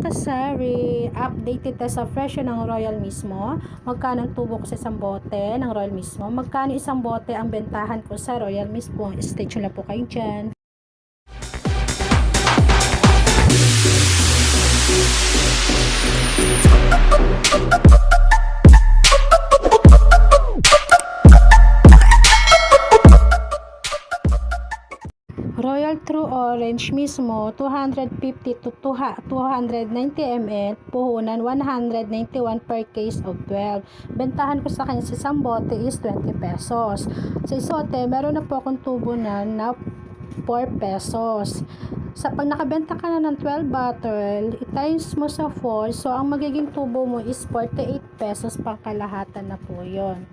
kasari, updated tayo sa presyo ng Royal mismo. Magkano ang tubo ko sa isang bote ng Royal mismo? Magkano isang bote ang bentahan ko sa Royal mismo? Stay tuned na po kayo dyan. Royal True Orange mismo, 250 to 290 ml, puhunan 191 per case of 12. Bentahan ko sa kanya sa isang bote is 20 pesos. Sa isote, meron na po akong tubo na 4 pesos. Sa pag nakabenta ka na ng 12 bottle, i-times mo sa 4, so ang magiging tubo mo is 48 pesos pang kalahatan na po yun.